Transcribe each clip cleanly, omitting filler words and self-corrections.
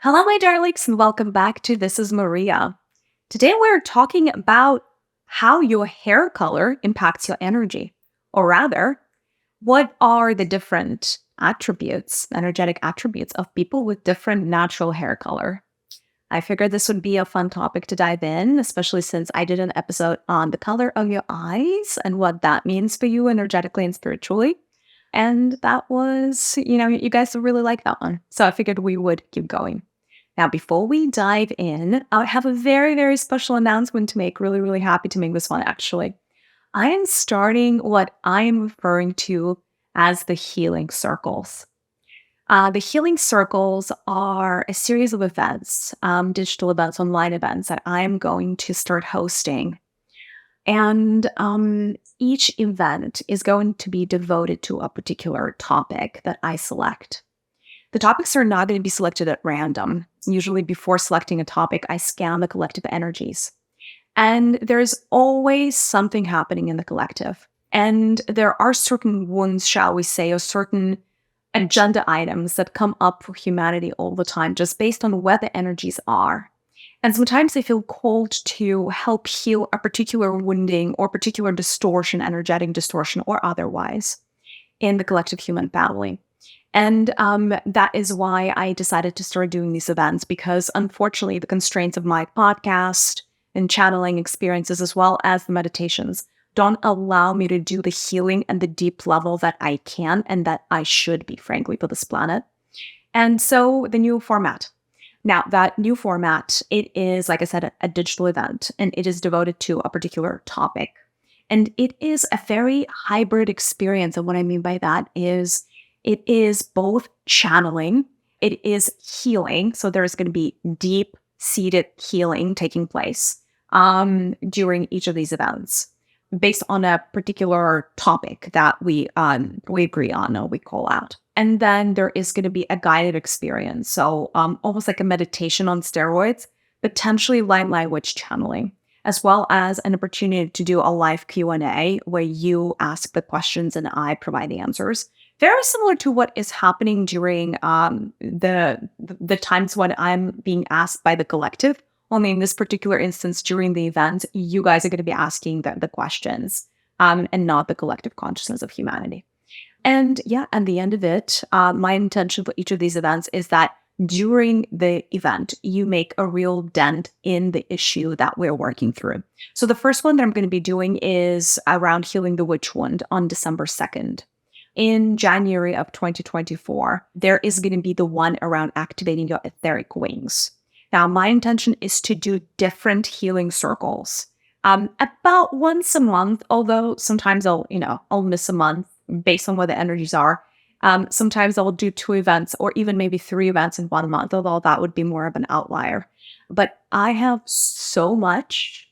Hello, my darlings, and welcome back to This is Mariya. Today, we're talking about how your hair color impacts your energy, or rather, what are the different attributes, energetic attributes of people with different natural hair color. I figured this would be a fun topic to dive in, especially since I did an episode on the color of your eyes and what that means for you energetically and spiritually. And that was, you guys really like that one. So I figured we would keep going. Now, before we dive in, I have a very, very special announcement to make. Really, really happy to make this one, actually. I am starting what I am referring to as the healing circles. The healing circles are a series of events, digital events, online events that I am going to start hosting. And each event is going to be devoted to a particular topic that I select. The topics are not going to be selected at random. Usually, before selecting a topic, I scan the collective energies. And there's always something happening in the collective. And there are certain wounds, shall we say, or certain agenda items that come up for humanity all the time, just based on where the energies are. And sometimes I feel called to help heal a particular wounding or particular distortion, energetic distortion, or otherwise in the collective human family. And that is why I decided to start doing these events, because unfortunately, the constraints of my podcast and channeling experiences, as well as the meditations, don't allow me to do the healing and the deep level that I can and that I should be, frankly, for this planet. And so the new format. Now, that new format, it is, like I said, a digital event, and it is devoted to a particular topic. And it is a very hybrid experience. And what I mean by that is it is both channeling, it is healing. So there's going to be deep-seated healing taking place during each of these events based on a particular topic that we agree on or we call out. And then there is going to be a guided experience. So almost like a meditation on steroids, potentially light language channeling, as well as an opportunity to do a live Q&A where you ask the questions and I provide the answers. Very similar to what is happening during the times when I'm being asked by the collective. Only in this particular instance, during the event, you guys are going to be asking the questions and not the collective consciousness of humanity. And yeah, at the end of it, my intention for each of these events is that during the event, you make a real dent in the issue that we're working through. So the first one that I'm going to be doing is around healing the witch wound on December 2nd. In January of 2024, there is going to be the one around activating your etheric wings. Now, my intention is to do different healing circles, about once a month, although sometimes I'll miss a month based on where the energies are. Sometimes I'll do 2 events or even maybe 3 events in 1 month, although that would be more of an outlier. But I have so much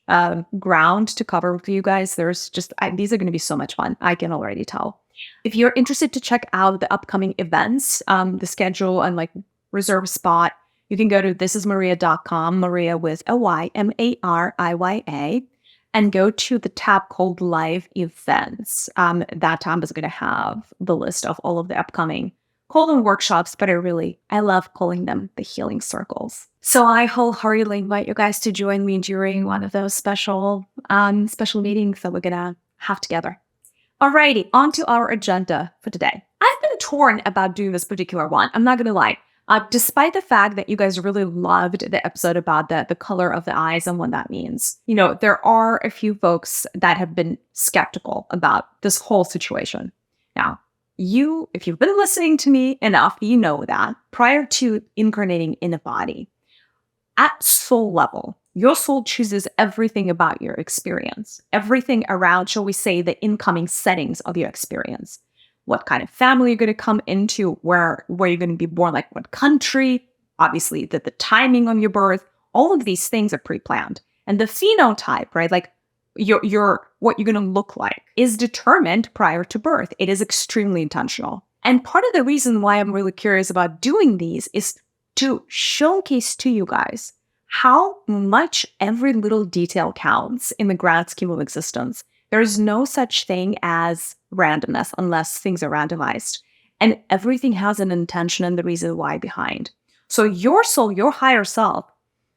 ground to cover with you guys. These are going to be so much fun. I can already tell. If you're interested to check out the upcoming events, the schedule and reserve a spot, you can go to thisismariya.com, Mariya with a Y, Mariya, and go to the tab called Live Events. That tab is going to have the list of all of the upcoming call them workshops, but I love calling them the healing circles. So I wholeheartedly invite you guys to join me during one of those special meetings that we're going to have together. Alrighty, on to our agenda for today. I've been torn about doing this particular one. I'm not going to lie. Despite the fact that you guys really loved the episode about the color of the eyes and what that means, there are a few folks that have been skeptical about this whole situation. Now, if you've been listening to me enough, you know that prior to incarnating in a body, at soul level, your soul chooses everything about your experience, everything around, shall we say, the incoming settings of your experience. What kind of family you're going to come into, where you're going to be born, like what country, obviously the timing on your birth, all of these things are pre-planned. And the phenotype, right, like what you're going to look like is determined prior to birth. It is extremely intentional. And part of the reason why I'm really curious about doing these is to showcase to you guys how much every little detail counts in the grand scheme of existence. There is no such thing as randomness unless things are randomized. And everything has an intention and the reason why behind. So your soul, your higher self,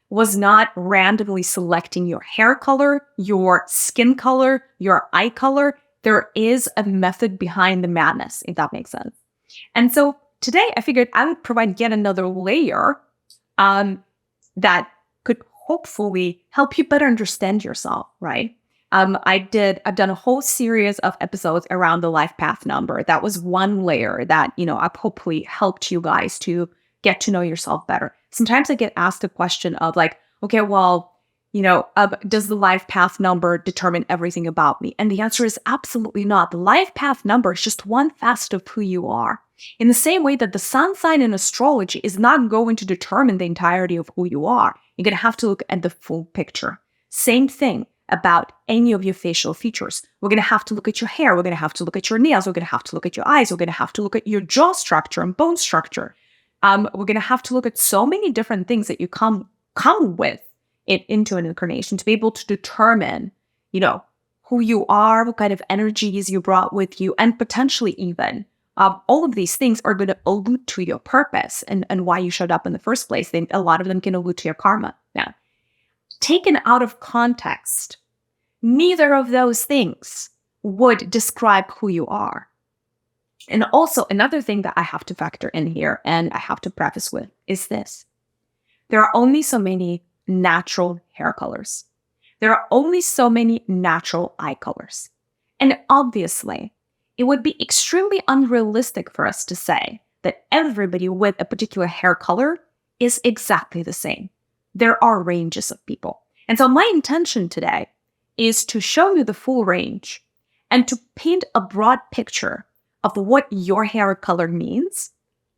was not randomly selecting your hair color, your skin color, your eye color. There is a method behind the madness, if that makes sense. And so today I figured I would provide yet another layer that could hopefully help you better understand yourself, right? I've done a whole series of episodes around the life path number. That was one layer that, I've hopefully helped you guys to get to know yourself better. Sometimes I get asked a question of like, okay, well, does the life path number determine everything about me? And the answer is absolutely not. The life path number is just one facet of who you are. In the same way that the sun sign in astrology is not going to determine the entirety of who you are. You're going to have to look at the full picture. Same thing about any of your facial features. We're going to have to look at your hair. We're going to have to look at your nails. We're going to have to look at your eyes. We're going to have to look at your jaw structure and bone structure. We're going to have to look at so many different things that you come with it into an incarnation to be able to determine, who you are, what kind of energies you brought with you, and potentially even all of these things are going to allude to your purpose and why you showed up in the first place. A lot of them can allude to your karma. Now, taken out of context, neither of those things would describe who you are. And also another thing that I have to factor in here and I have to preface with is this. There are only so many natural hair colors. There are only so many natural eye colors. And obviously, it would be extremely unrealistic for us to say that everybody with a particular hair color is exactly the same. There are ranges of people. And so my intention today is to show you the full range and to paint a broad picture of what your hair color means.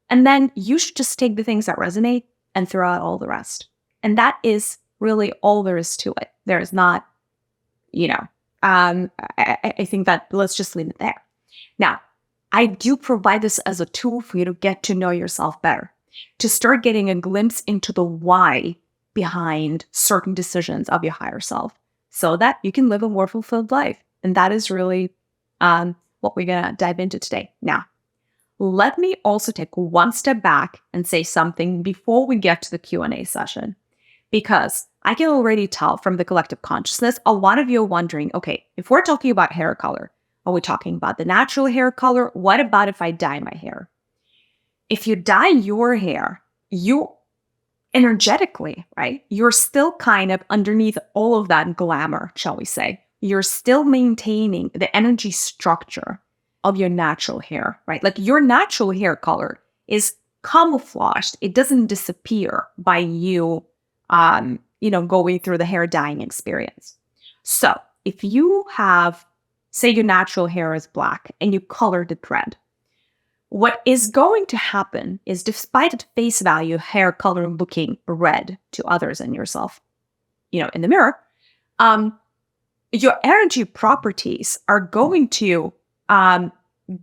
And then you should just take the things that resonate and throw out all the rest. And that is really all there is to it. There is not, I think that let's just leave it there. Now, I do provide this as a tool for you to get to know yourself better, to start getting a glimpse into the why behind certain decisions of your higher self so that you can live a more fulfilled life. And that is really what we're going to dive into today. Now, let me also take one step back and say something before we get to the Q&A session, because I can already tell from the collective consciousness, a lot of you are wondering, okay, if we're talking about hair color, are we talking about the natural hair color? What about if I dye my hair? If you dye your hair, you energetically, right? You're still kind of underneath all of that glamour, shall we say. You're still maintaining the energy structure of your natural hair, right? Like your natural hair color is camouflaged. It doesn't disappear by you, going through the hair dyeing experience. So if you have, say your natural hair is black and you colored it red, what is going to happen is, despite at face value hair color looking red to others and yourself, in the mirror, your energy properties are going to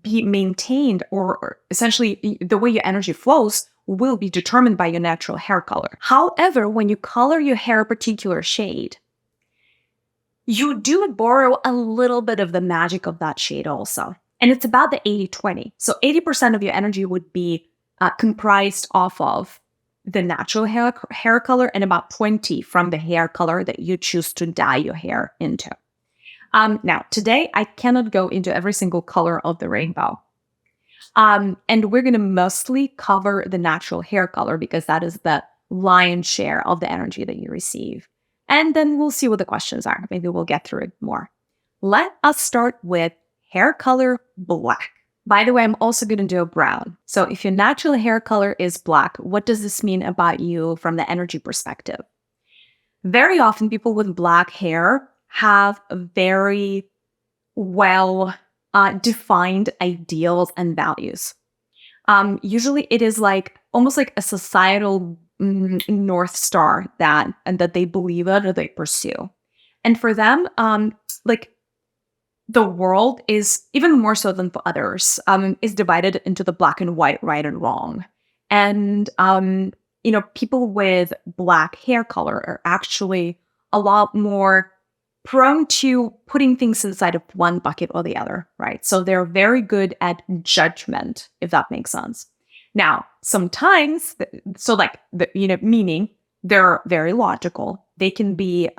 be maintained, or essentially the way your energy flows will be determined by your natural hair color. However, when you color your hair a particular shade, you do borrow a little bit of the magic of that shade also. And it's about the 80-20. So 80% of your energy would be comprised off of the natural hair color and about 20 from the hair color that you choose to dye your hair into. Now, today, I cannot go into every single color of the rainbow. And we're going to mostly cover the natural hair color because that is the lion's share of the energy that you receive. And then we'll see what the questions are. Maybe we'll get through it more. Let us start with hair color black. By the way, I'm also going to do a brown. So if your natural hair color is black, what does this mean about you from the energy perspective? Very often, people with black hair have very well defined ideals and values. Usually it is almost like a societal North Star that they believe in or they pursue. And for them, the world is, even more so than for others, is divided into the black and white, right and wrong. And, people with black hair color are actually a lot more prone to putting things inside of one bucket or the other, right? So they're very good at judgment, if that makes sense. Now, sometimes, so like, meaning they're very logical. They can be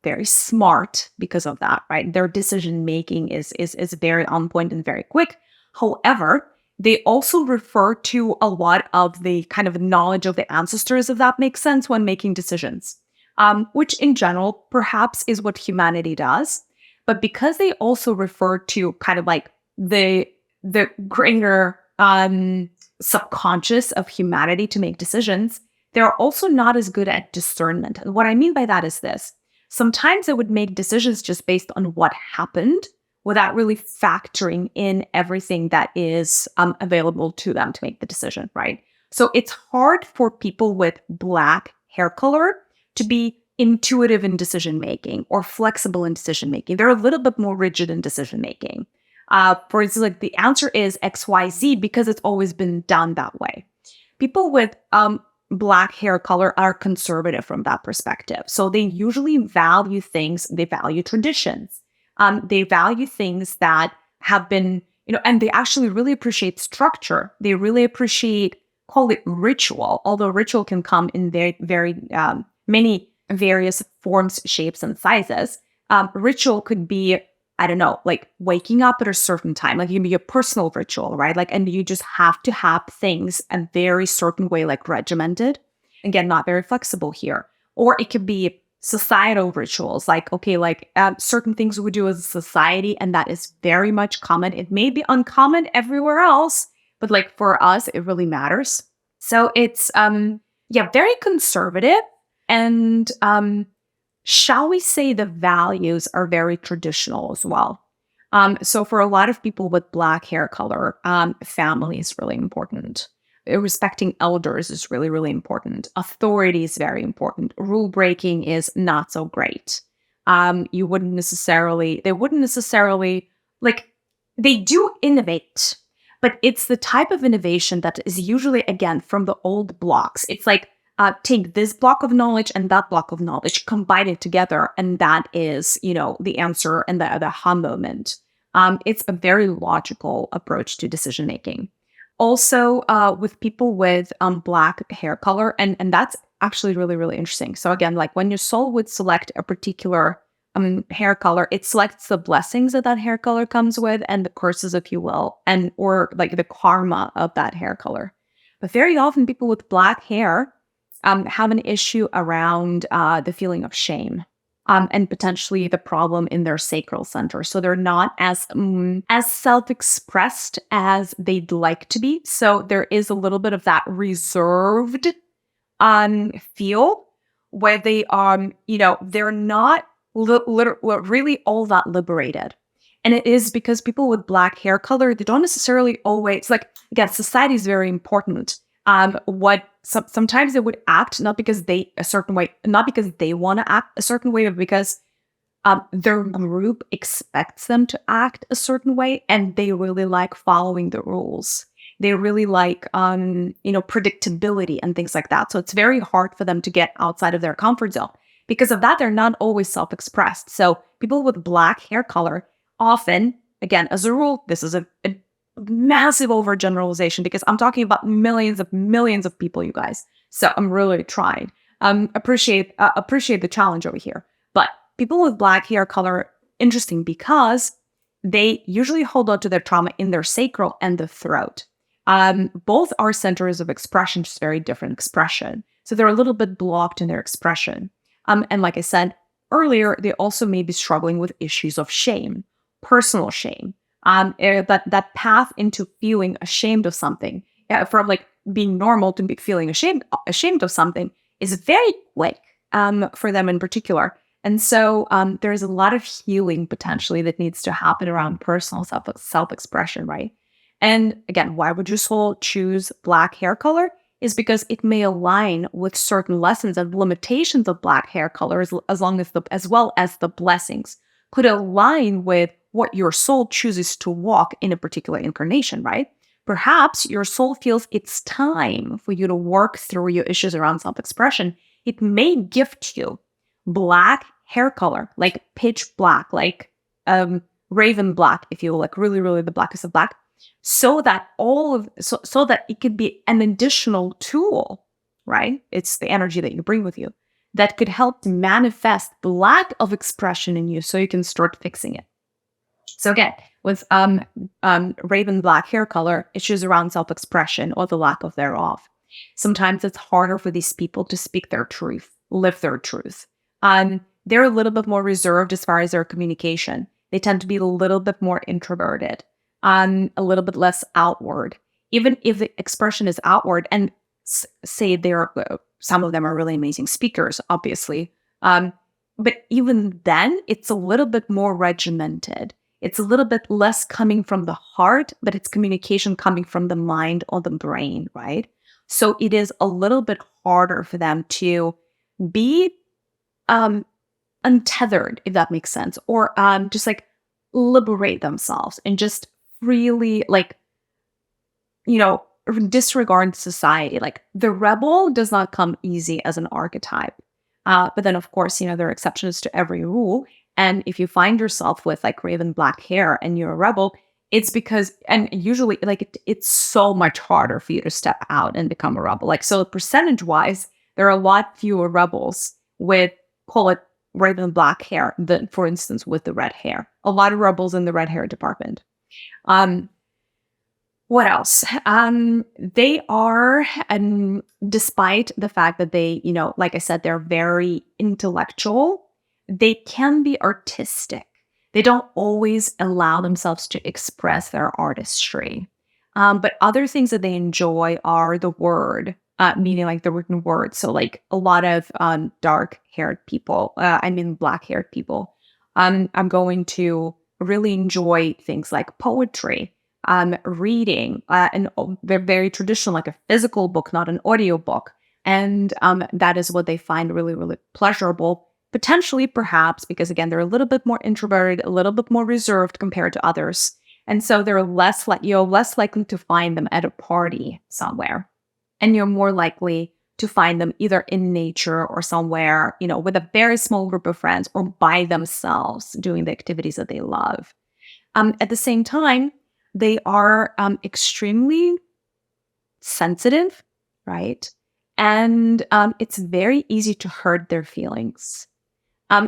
very smart because of that, right? Their decision making is very on point and very quick. However, they also refer to a lot of the kind of knowledge of the ancestors, if that makes sense, when making decisions, which in general perhaps is what humanity does. But because they also refer to kind of like the greater subconscious of humanity to make decisions, they're also not as good at discernment. And what I mean by that is this. Sometimes they would make decisions just based on what happened without really factoring in everything that is available to them to make the decision, right? So it's hard for people with Black hair color to be intuitive in decision making or flexible in decision making. They're a little bit more rigid in decision making. For instance, like the answer is XYZ because it's always been done that way. People with Black hair color are conservative from that perspective. So they usually value things, they value traditions. They value things that have been, and they actually really appreciate structure. They really appreciate, call it ritual, although ritual can come in very, very many various forms, shapes, and sizes. Ritual could be, I don't know, like waking up at a certain time, like it can be a personal ritual, right? Like, and you just have to have things a very certain way, like regimented. Again, not very flexible here. Or it could be societal rituals, like, okay, like certain things we do as a society, and that is very much common. It may be uncommon everywhere else, but like for us, it really matters. So it's, very conservative. And shall we say the values are very traditional as well. So for a lot of people with Black hair color, family is really important. Respecting elders is really, really important. Authority is very important. Rule breaking is not so great. They wouldn't necessarily, like, they do innovate, but it's the type of innovation that is usually, again, from the old blocks. It's like, take this block of knowledge and that block of knowledge, combine it together, and that is, the answer and the aha moment. It's a very logical approach to decision making. Also, with people with Black hair color, and that's actually really, really interesting. So again, like when your soul would select a particular hair color, it selects the blessings that hair color comes with and the curses, if you will, or like the karma of that hair color. But very often people with Black hair have an issue around the feeling of shame and potentially the problem in their sacral center. So they're not as self-expressed as they'd like to be. So there is a little bit of that reserved feel where they are, they're not really all that liberated. And it is because people with Black hair color, they don't necessarily always, like, again, society is very important. Sometimes they would act not because they want to act a certain way, but because their group expects them to act a certain way, and they really like following the rules. They really like predictability and things like that. So it's very hard for them to get outside of their comfort zone. Because of that, they're not always self-expressed. So people with Black hair color often, again, as a rule, this is a massive overgeneralization because I'm talking about millions of people, you guys. So I'm really trying. Appreciate the challenge over here. But people with Black hair color, interesting because they usually hold on to their trauma in their sacral and the throat. Both are centers of expression, just very different expression. So they're a little bit blocked in their expression. And like I said earlier, they also may be struggling with issues of shame, personal shame. That path into feeling ashamed of something, from like being normal to be feeling ashamed of something, is very quick for them in particular. And so there's a lot of healing potentially that needs to happen around personal self-expression, right? And again, why would your soul choose Black hair color? Is because it may align with certain lessons and limitations of Black hair color, as well as the blessings could align with what your soul chooses to walk in a particular incarnation, right? Perhaps your soul feels it's time for you to work through your issues around self-expression. It may gift you Black hair color, like pitch black, like raven black, if you will, like really, really the blackest of black. so that so that it could be an additional tool, right? It's the energy that you bring with you that could help to manifest the lack of expression in you so you can start fixing it. So again, with raven black hair color, issues around self-expression or the lack of thereof. Sometimes it's harder for these people to speak their truth, live their truth. They're a little bit more reserved as far as their communication. They tend to be a little bit more introverted, a little bit less outward. Even if the expression is outward, and say some of them are really amazing speakers, obviously. But even then, it's a little bit more regimented. It's a little bit less coming from the heart, but it's communication coming from the mind or the brain, right? So it is a little bit harder for them to be untethered, if that makes sense, or just like liberate themselves and just freely, like, disregard society. Like the rebel does not come easy as an archetype. But then, of course, there are exceptions to every rule. And if you find yourself with like raven black hair and you're a rebel, it's because, and usually like it's so much harder for you to step out and become a rebel. Like, so percentage wise, there are a lot fewer rebels with, call it raven black hair than, for instance, with the red hair. A lot of rebels in the red hair department. What else? They are, and despite the fact that they, like I said, they're very intellectual, they can be artistic. They don't always allow themselves to express their artistry. But other things that they enjoy are the word, meaning like the written word. So like a lot of dark-haired people, black-haired people, I'm going to really enjoy things like poetry, reading, and they're very traditional, like a physical book, not an audio book. And that is what they find really, really pleasurable. Potentially, perhaps, because again, they're a little bit more introverted, a little bit more reserved compared to others. And so they're less likely to find them at a party somewhere. And you're more likely to find them either in nature or somewhere, with a very small group of friends or by themselves doing the activities that they love. At the same time, they are extremely sensitive, right? And it's very easy to hurt their feelings.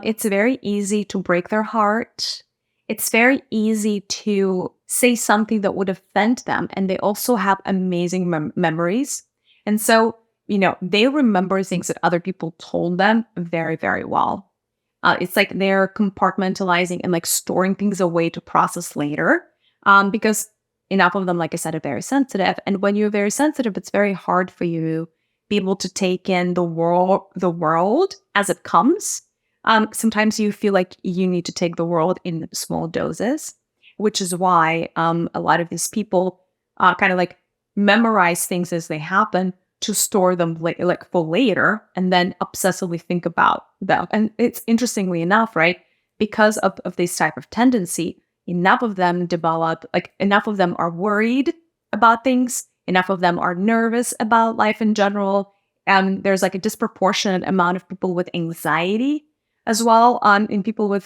It's very easy to break their heart. It's very easy to say something that would offend them. And they also have amazing memories. And so, they remember things that other people told them very, very well. It's like they're compartmentalizing and like storing things away to process later. Because enough of them, like I said, are very sensitive. And when you're very sensitive, it's very hard for you to be able to take in the world as it comes. Sometimes you feel like you need to take the world in small doses, which is why a lot of these people kind of like memorize things as they happen to store them like for later and then obsessively think about them. And it's interestingly enough, right? Because of this type of tendency, enough of them are worried about things. Enough of them are nervous about life in general. And there's like a disproportionate amount of people with anxiety as well in people with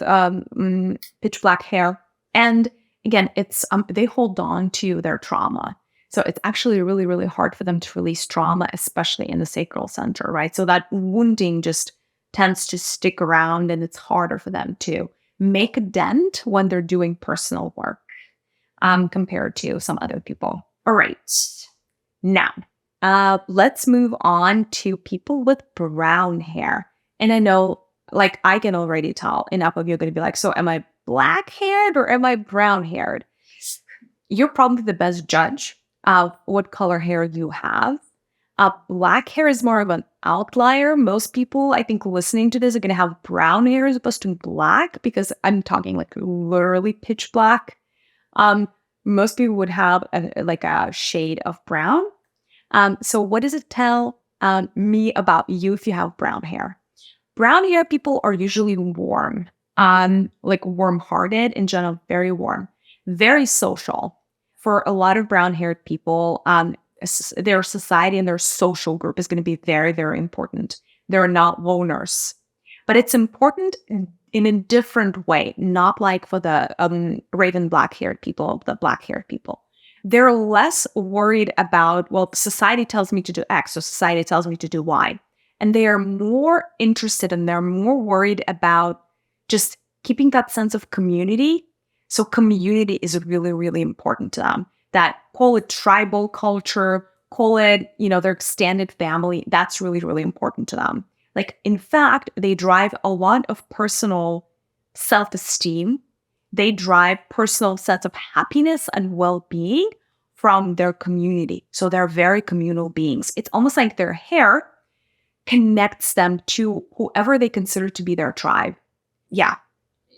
pitch black hair. And again, it's they hold on to their trauma. So it's actually really, really hard for them to release trauma, especially in the sacral center, right? So that wounding just tends to stick around and it's harder for them to make a dent when they're doing personal work compared to some other people. All right. Now, let's move on to people with brown hair. And I know, like, I can already tell enough of you are going to be like, so am I black haired or am I brown haired? You're probably the best judge of what color hair you have. Black hair is more of an outlier. Most people, I think, listening to this are going to have brown hair as opposed to black, because I'm talking like literally pitch black. Most people would have a shade of brown. So what does it tell me about you if you have brown hair? Brown hair people are usually warm, like warm-hearted in general, very warm, very social. For a lot of brown-haired people, their society and their social group is going to be very, very important. They're not loners, but it's important in a different way, not like for the raven black-haired people, the black-haired people. They're less worried about, well, society tells me to do X, so society tells me to do Y. And they are more interested and they're more worried about just keeping that sense of community. So community is really, really important to them. That, call it tribal culture, call it, their extended family. That's really, really important to them. Like, in fact, they drive a lot of personal self-esteem. They drive personal sense of happiness and well-being from their community. So they're very communal beings. It's almost like their hair connects them to whoever they consider to be their tribe. Yeah.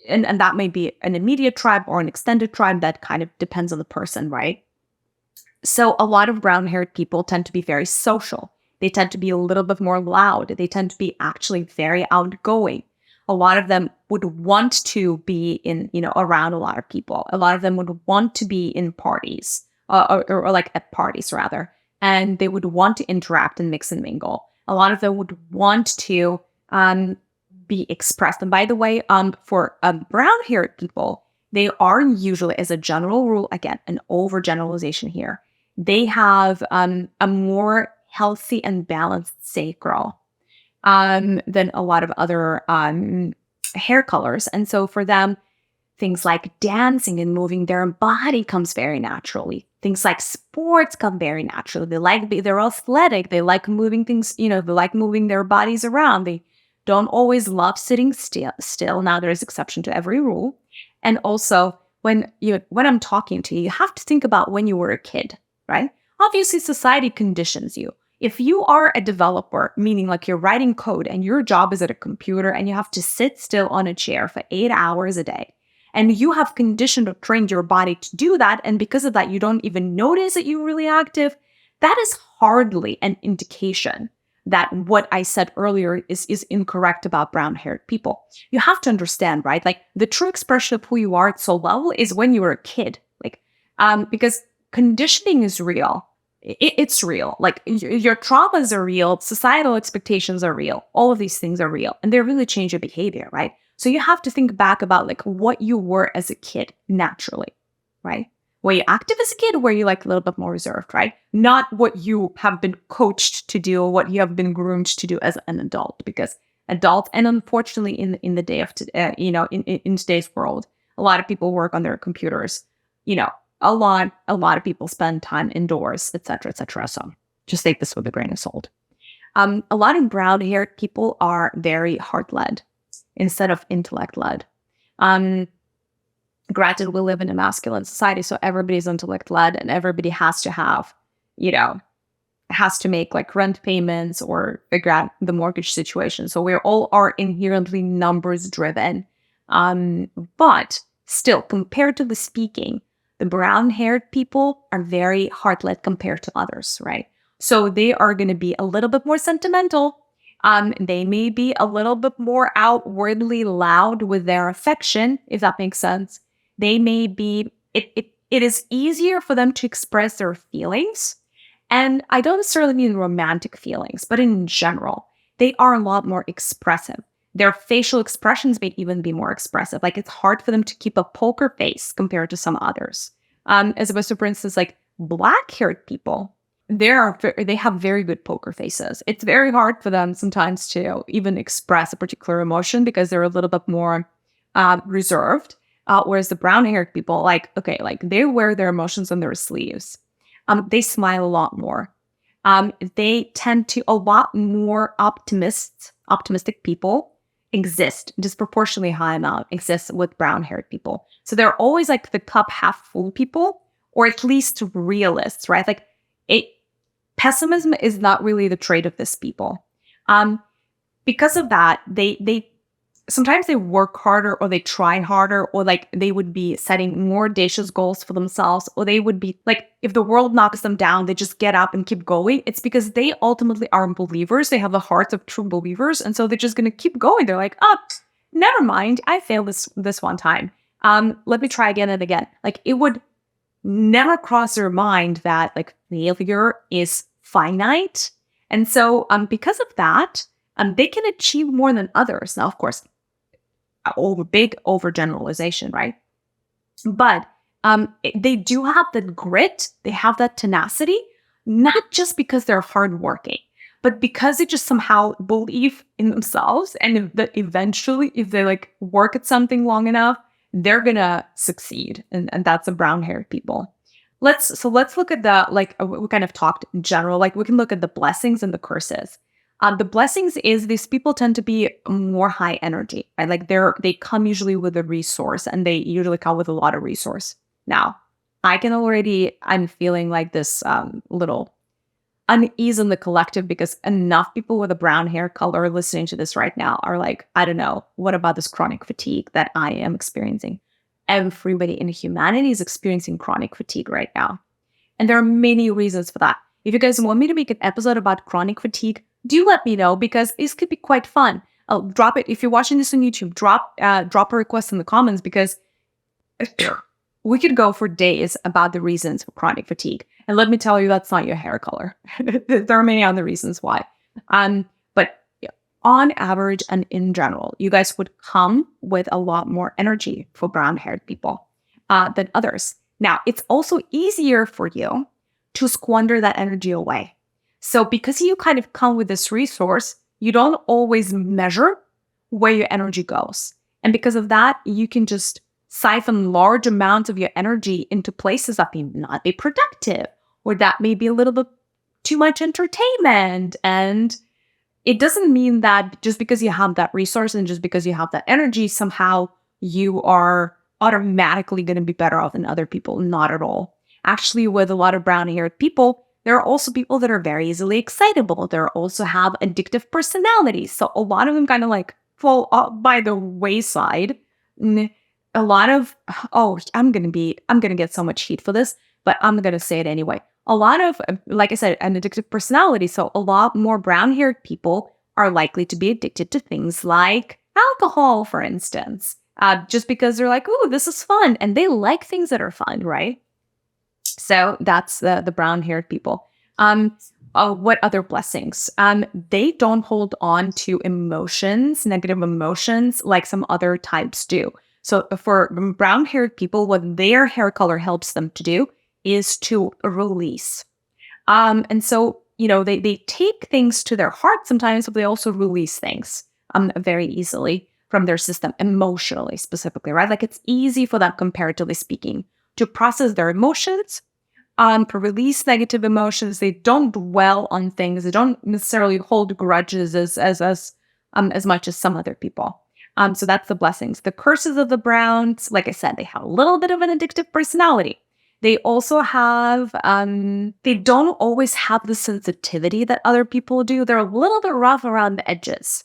And that may be an immediate tribe or an extended tribe. That kind of depends on the person, right? So a lot of brown-haired people tend to be very social. They tend to be a little bit more loud. They tend to be actually very outgoing. A lot of them would want to be around a lot of people. A lot of them would want to be in parties, or like at parties rather. And they would want to interact and mix and mingle. A lot of them would want to be expressed. And by the way, for brown-haired people, they are usually, as a general rule, again, an overgeneralization here, they have a more healthy and balanced sacral than a lot of other hair colors. And so for them, things like dancing and moving their body comes very naturally. Things like sports come very naturally. They're athletic. They like moving things, they like moving their bodies around. They don't always love sitting still. Now, there's exception to every rule. And also, when I'm talking to you, you have to think about when you were a kid, right? Obviously, society conditions you. If you are a developer, meaning like you're writing code and your job is at a computer and you have to sit still on a chair for 8 hours a day, and you have conditioned or trained your body to do that, and because of that, you don't even notice that you're really active, that is hardly an indication that what I said earlier is incorrect about brown-haired people. You have to understand, right? Like, the true expression of who you are at soul level is when you were a kid. Because conditioning is real. It's real. Like, your traumas are real. Societal expectations are real. All of these things are real. And they really change your behavior, right? So you have to think back about like what you were as a kid naturally, right? Were you active as a kid? Or were you like a little bit more reserved, right? Not what you have been coached to do, what you have been groomed to do as an adult. Because adults, and unfortunately in the day of today, in today's world, a lot of people work on their computers. A lot of people spend time indoors, et cetera, et cetera. So just take this with a grain of salt. A lot of brown-haired people are very heart-led instead of intellect-led. Granted, we live in a masculine society, so everybody's intellect-led and everybody has to have, has to make like rent payments or figure out the mortgage situation. So we all are inherently numbers-driven. But still, comparatively speaking, the brown-haired people are very heart-led compared to others, right? So they are going to be a little bit more sentimental. They may be a little bit more outwardly loud with their affection, if that makes sense. They may be, it is easier for them to express their feelings. And I don't necessarily mean romantic feelings, but in general, they are a lot more expressive. Their facial expressions may even be more expressive. Like, it's hard for them to keep a poker face compared to some others. As opposed to, for instance, like black-haired people, they have very good poker faces. It's very hard for them sometimes to even express a particular emotion because they're a little bit more reserved. Whereas the brown-haired people, they wear their emotions on their sleeves. They smile a lot more. They tend to, a lot more optimistic people exist, disproportionately high amount exists with brown-haired people. So they're always like the cup half full people, or at least realists, right? Like, pessimism is not really the trait of these people. Because of that, they sometimes they work harder, or they try harder, or like they would be setting more audacious goals for themselves, or they would be like, if the world knocks them down, they just get up and keep going. It's because they ultimately are believers. They have the hearts of true believers. And so they're just going to keep going. They're like, oh, never mind. I failed this one time. Let me try again and again. Like, it would never cross their mind that like failure is finite. And so because of that, they can achieve more than others. Now, of course, big overgeneralization, right? But They do have that grit, they have that tenacity, not just because they're hardworking, but because they just somehow believe in themselves, and that eventually, if they like work at something long enough, they're gonna succeed. And that's the brown-haired people. Let's look at the we kind of talked in general. Like we can look at the blessings and the curses. The blessings is these people tend to be more high energy, right? Like they come usually with a resource, and they usually come with a lot of resource. Now, I'm feeling like this little unease in the collective, because enough people with a brown hair color listening to this right now are like, I don't know, what about this chronic fatigue that I am experiencing? Everybody in humanity is experiencing chronic fatigue right now. And there are many reasons for that. If you guys want me to make an episode about chronic fatigue, do let me know, because this could be quite fun. I'll drop it. If you're watching this on YouTube, drop a request in the comments, because we could go for days about the reasons for chronic fatigue. And let me tell you, that's not your hair color. There are many other reasons why. But on average and in general, you guys would come with a lot more energy for brown-haired people than others. Now, it's also easier for you to squander that energy away. So because you kind of come with this resource, you don't always measure where your energy goes. And because of that, you can just siphon large amounts of your energy into places that may not be productive, or that may be a little bit too much entertainment. And it doesn't mean that just because you have that resource and just because you have that energy, somehow you are automatically going to be better off than other people. Not at all. Actually, with a lot of brown-haired people, there are also people that are very easily excitable. They also have addictive personalities. So a lot of them kind of like fall by the wayside. A lot of, I'm going to get so much heat for this, but I'm going to say it anyway. A lot of, like I said, an addictive personality. So a lot more brown-haired people are likely to be addicted to things like alcohol, for instance, just because they're like, oh, this is fun. And they like things that are fun, right? So that's the brown-haired people. What other blessings? They don't hold on to emotions, negative emotions, like some other types do. So for brown-haired people, what their hair color helps them to do is to release. And so, they take things to their heart sometimes, but they also release things very easily from their system, emotionally specifically, right? Like it's easy for them, comparatively speaking, to process their emotions, to release negative emotions. They don't dwell on things. They don't necessarily hold grudges as much as some other people. So that's the blessings. The curses of the browns, like I said, they have a little bit of an addictive personality. They also have, they don't always have the sensitivity that other people do. They're a little bit rough around the edges.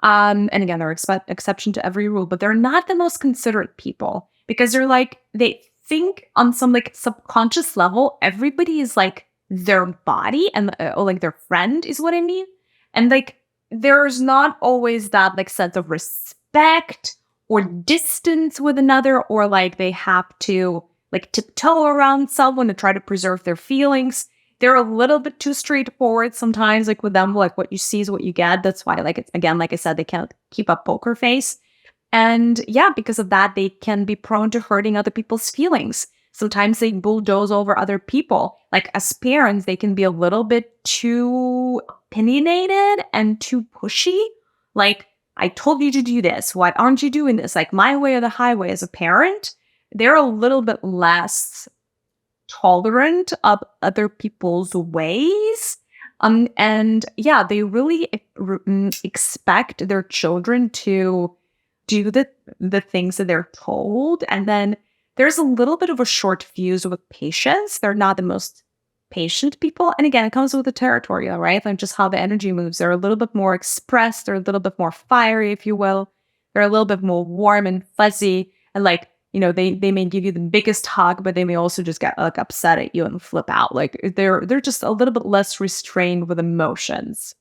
And again, they're exception to every rule, but they're not the most considerate people, because they think on some like subconscious level, everybody is like their body and or like their friend is what I mean. And like, there's not always that like sense of respect or distance with another, or like they have to like tiptoe around someone to try to preserve their feelings. They're a little bit too straightforward sometimes, like with them, like what you see is what you get. That's why, like, it's, again, like I said, they can't keep a poker face. And yeah, because of that, they can be prone to hurting other people's feelings. Sometimes they bulldoze over other people. Like as parents, they can be a little bit too opinionated and too pushy. Like, I told you to do this. Why aren't you doing this? Like my way or the highway. As a parent, they're a little bit less tolerant of other people's ways. And yeah, they really expect their children to do the things that they're told. And then there's a little bit of a short fuse with patience. They're not the most patient people. And again, it comes with the territory, right? Like just how the energy moves. They're a little bit more expressed. They're a little bit more fiery, if you will. They're a little bit more warm and fuzzy. And like, they may give you the biggest hug, but they may also just get like upset at you and flip out. Like they're just a little bit less restrained with emotions.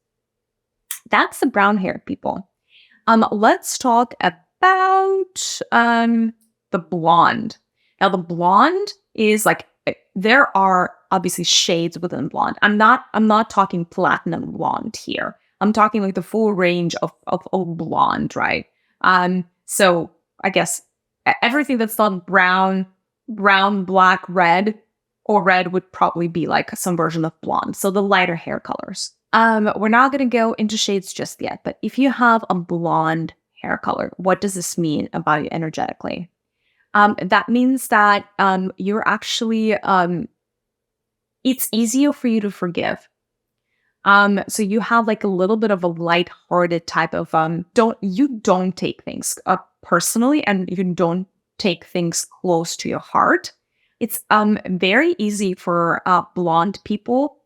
That's the brown-haired people. Let's talk about the blonde. Now, the blonde is like, there are obviously shades within blonde. I'm not talking platinum blonde here. I'm talking like the full range of blonde, right? So I guess everything that's not brown brown, black, red, or red would probably be like some version of blonde. So the lighter hair colors. We're not going to go into shades just yet, but if you have a blonde hair color, what does this mean about you energetically? That means that you're actually, it's easier for you to forgive. So you have like a little bit of a lighthearted type of don't take things personally, and you don't take things close to your heart. It's very easy for blonde people,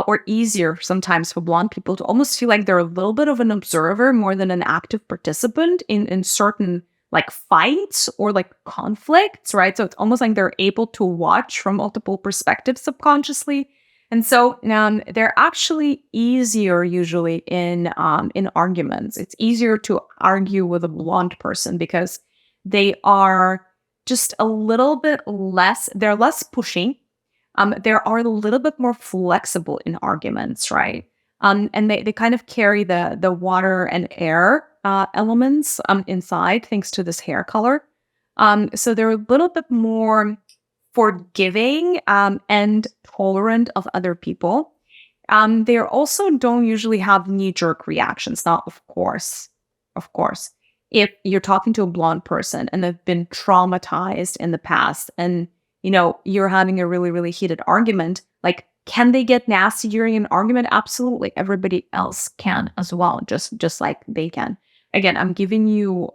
or easier sometimes for blonde people to almost feel like they're a little bit of an observer more than an active participant in certain like fights or like conflicts, right? So it's almost like they're able to watch from multiple perspectives subconsciously. And so they're actually easier usually in arguments. It's easier to argue with a blonde person because they are just a little bit less, they're less pushy. They are a little bit more flexible in arguments, right? And they kind of carry the water and air elements inside thanks to this hair color. So they're a little bit more forgiving and tolerant of other people. They also don't usually have knee-jerk reactions. Now, of course, if you're talking to a blonde person and they've been traumatized in the past, and you're having a really, really heated argument, like, can they get nasty during an argument? Absolutely. Everybody else can as well, just like they can. Again, I'm giving you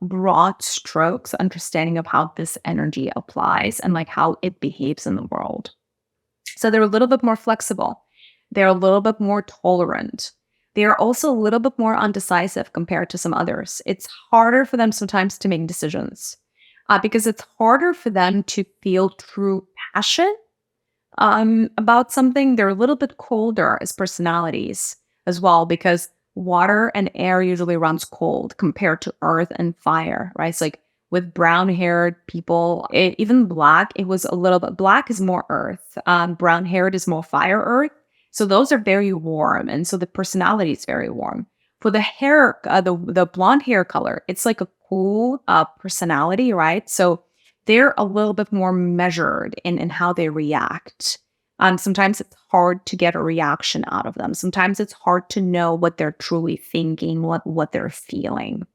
broad strokes, understanding of how this energy applies and like how it behaves in the world. So they're a little bit more flexible. They're a little bit more tolerant. They're also a little bit more undecisive compared to some others. It's harder for them sometimes to make decisions because it's harder for them to feel true passion about something. They're a little bit colder as personalities as well because water and air usually runs cold compared to earth and fire, right? So like with brown haired people, even black, it was a little bit, black is more earth. Brown haired is more fire earth. So those are very warm. And so the personality is very warm. For the hair, the blonde hair color, it's like a cool personality, right? So they're a little bit more measured in how they react. Sometimes it's hard to get a reaction out of them. Sometimes it's hard to know what they're truly thinking, what they're feeling.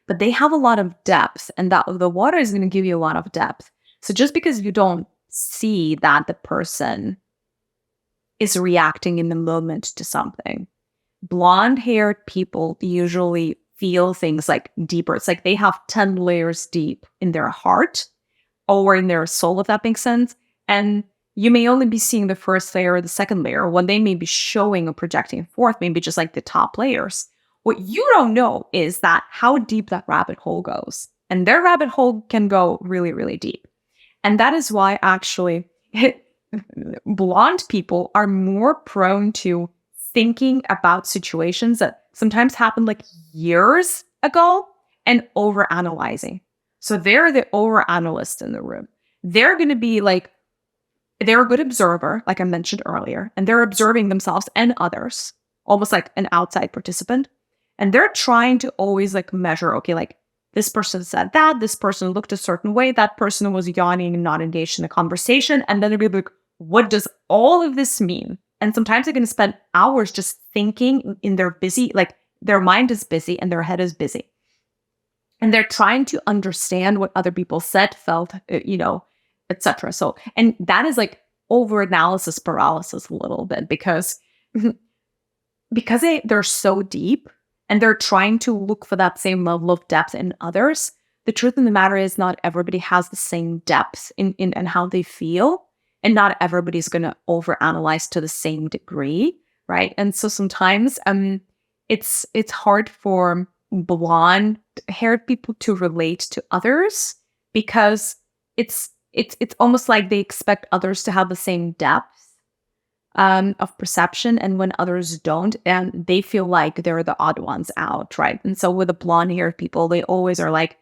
But they have a lot of depth, and that the water is going to give you a lot of depth. So just because you don't see that the person is reacting in the moment to something, blonde-haired people usually feel things like deeper. It's like they have 10 layers deep in their heart or in their soul, if that makes sense. And you may only be seeing the first layer or the second layer when they may be showing or projecting forth, maybe just like the top layers. What you don't know is that how deep that rabbit hole goes. And their rabbit hole can go really, really deep. And that is why actually blonde people are more prone to thinking about situations that sometimes happened like years ago and overanalyzing. So they're the overanalyst in the room. They're going to be like, they're a good observer, like I mentioned earlier, and they're observing themselves and others, almost like an outside participant. And they're trying to always like measure, okay, like this person said that, this person looked a certain way, that person was yawning and not engaged in the conversation. And then they'll be like, what does all of this mean? And sometimes they're going to spend hours just thinking in their busy, like their mind is busy and their head is busy. And they're trying to understand what other people said, felt, etc. So, and that is like over analysis paralysis a little bit because they're so deep and they're trying to look for that same level of depth in others. The truth of the matter is not everybody has the same depth in how they feel, and not everybody's going to overanalyze to the same degree, right? And so sometimes it's hard for blonde-haired people to relate to others because it's almost like they expect others to have the same depth of perception, and when others don't, and they feel like they're the odd ones out, right? And so with the blonde-haired people, they always are like,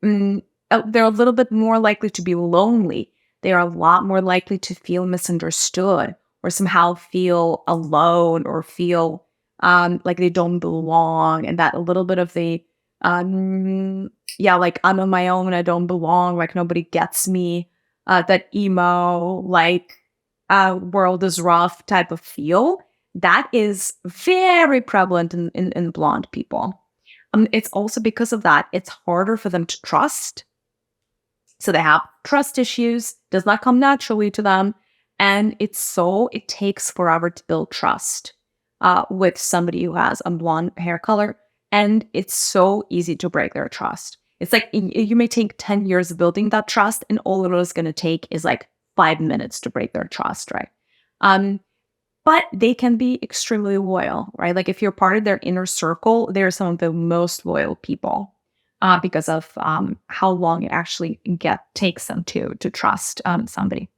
they're a little bit more likely to be lonely. They are a lot more likely to feel misunderstood or somehow feel alone or feel like they don't belong, and that a little bit of the Yeah, like I'm on my own, I don't belong, like nobody gets me, that emo, like world is rough type of feel. That is very prevalent in blonde people. It's also because of that, it's harder for them to trust. So they have trust issues, does not come naturally to them. And it takes forever to build trust with somebody who has a blonde hair color. And it's so easy to break their trust. It's like you may take 10 years of building that trust, and all it is going to take is like 5 minutes to break their trust, right? Um, but they can be extremely loyal, right? Like if you're part of their inner circle, they're some of the most loyal people because of how long it actually takes them to trust somebody.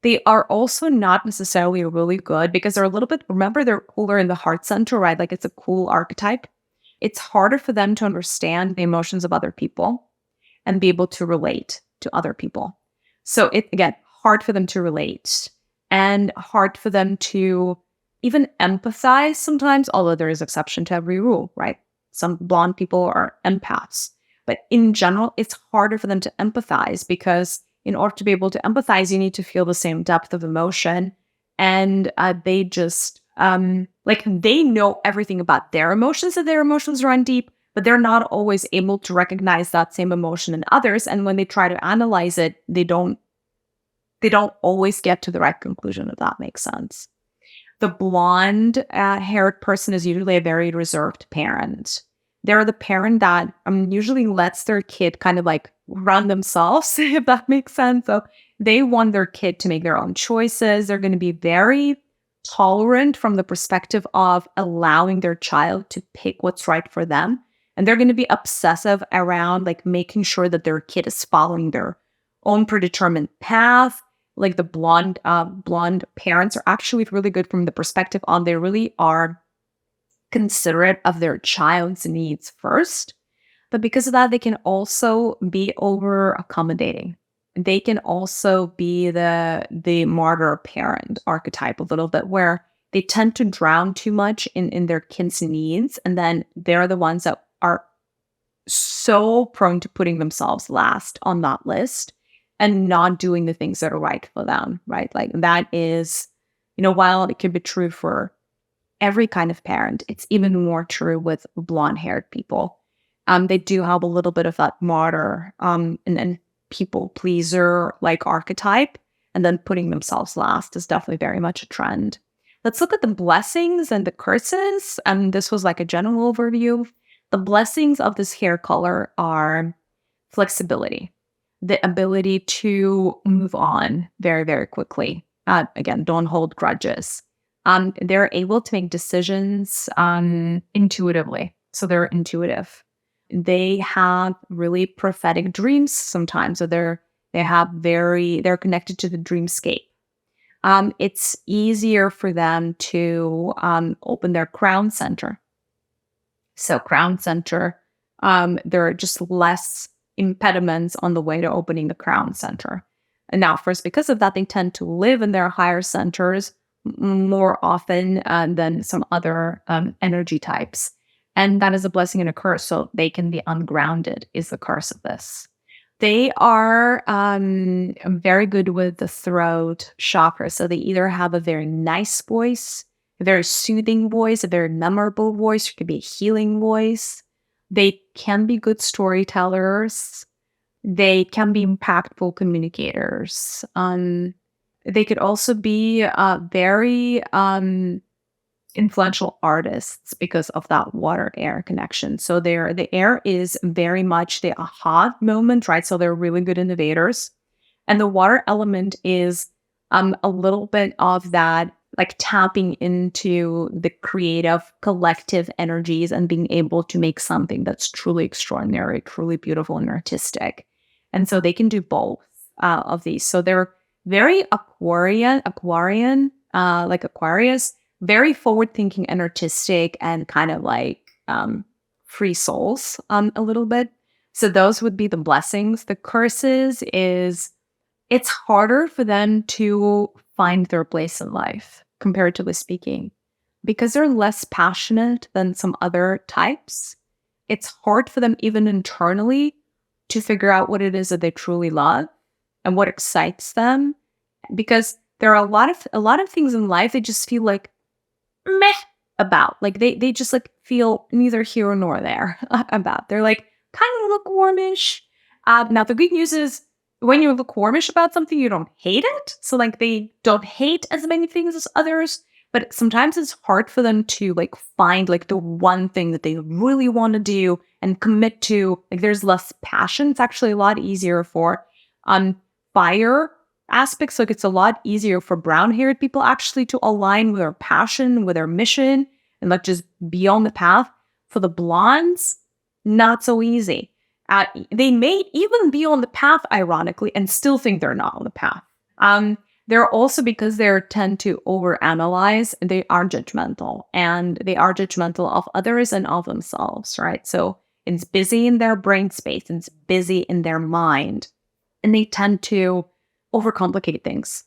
They are also not necessarily really good because they're a little bit, remember, they're cooler in the heart center, right? Like it's a cool archetype. It's harder for them to understand the emotions of other people and be able to relate to other people. So again, hard for them to relate and hard for them to even empathize sometimes, although there is exception to every rule, right? Some blonde people are empaths, but in general, it's harder for them to empathize because in order to be able to empathize, you need to feel the same depth of emotion. And they just, like, they know everything about their emotions and their emotions run deep, but they're not always able to recognize that same emotion in others. And when they try to analyze it, they don't always get to the right conclusion, if that makes sense. The blonde haired person is usually a very reserved parent. They're the parent that usually lets their kid kind of like run themselves, if that makes sense. So they want their kid to make their own choices. They're going to be very tolerant from the perspective of allowing their child to pick what's right for them. And they're going to be obsessive around like making sure that their kid is following their own predetermined path. Like the blonde parents are actually really good from the perspective on they really are considerate of their child's needs first. But because of that, they can also be over accommodating. They can also be the martyr parent archetype a little bit, where they tend to drown too much in their kids' needs, and then they're the ones that are so prone to putting themselves last on that list and not doing the things that are right for them, right? Like that is, while it could be true for every kind of parent, it's even more true with blonde haired people. They do have a little bit of that martyr and people pleaser like archetype, and then putting themselves last is definitely very much a trend. Let's look at the blessings and the curses. And this was like a general overview. The blessings of this hair color are flexibility, the ability to move on very, very quickly. Again, don't hold grudges. They're able to make decisions intuitively. So they're intuitive. They have really prophetic dreams sometimes. So they're connected to the dreamscape. It's easier for them to open their crown center. So crown center, there are just less impediments on the way to opening the crown center. And now, first, because of that, they tend to live in their higher centers more often than some other energy types. And that is a blessing and a curse. So they can be ungrounded is the curse of this. They are very good with the throat chakra. So they either have a very nice voice, a very soothing voice, a very memorable voice, or it could be a healing voice. They can be good storytellers. They can be impactful communicators. They could also be very influential artists because of that water-air connection. So the air is very much the aha moment, right? So they're really good innovators. And the water element is a little bit of that, like tapping into the creative collective energies and being able to make something that's truly extraordinary, truly beautiful and artistic. And so they can do both of these. So they're very Aquarian, like Aquarius, very forward-thinking and artistic and kind of like free souls a little bit. So those would be the blessings. The curses is it's harder for them to find their place in life, comparatively speaking, because they're less passionate than some other types. it's hard for them even internally to figure out what it is that they truly love and what excites them, because there are a lot of things in life they just feel like meh about. Like they just like feel neither here nor there about. They're like kind of lukewarmish. Now the good news is when you're lukewarmish about something, you don't hate it. So like they don't hate as many things as others, but sometimes it's hard for them to like find like the one thing that they really want to do and commit to. Like there's less passion. It's actually a lot easier for fire aspects. Like it's a lot easier for brown-haired people actually to align with their passion, with their mission, and like just be on the path. For the blondes, not so easy. They may even be on the path, ironically, and still think they're not on the path. They're also, because they tend to overanalyze, they are judgmental, and they are judgmental of others and of themselves, right? So it's busy in their brain space, it's busy in their mind, and they tend to overcomplicate things.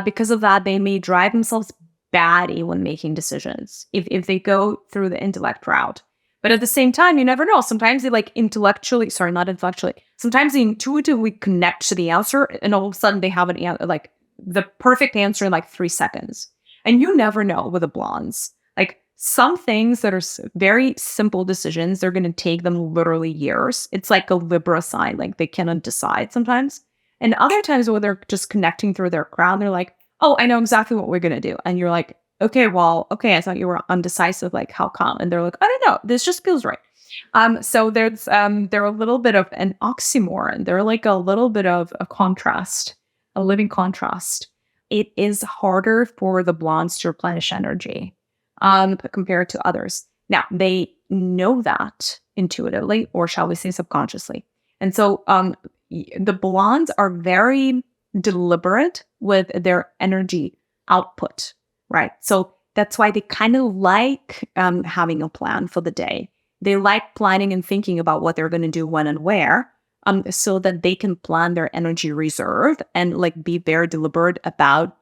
Because of that, they may drive themselves batty when making decisions if they go through the intellect route. But at the same time, you never know. Sometimes they like not intellectually. Sometimes they intuitively connect to the answer, and all of a sudden they have like the perfect answer in like 3 seconds. And you never know with the blondes. Like some things that are very simple decisions, they're going to take them literally years. It's like a Libra sign, like they cannot decide sometimes. And other times when they're just connecting through their crown, they're like, oh, I know exactly what we're going to do. And you're like, okay, I thought you were undecisive. Like, how come? And they're like, I don't know. This just feels right. So they're a little bit of an oxymoron. They're like a little bit of a contrast, a living contrast. It is harder for the blondes to replenish energy, compared to others. Now, they know that intuitively, or shall we say subconsciously. And so, the blondes are very deliberate with their energy output, right? So that's why they kind of like having a plan for the day. They like planning and thinking about what they're going to do when and where, so that they can plan their energy reserve and like be very deliberate about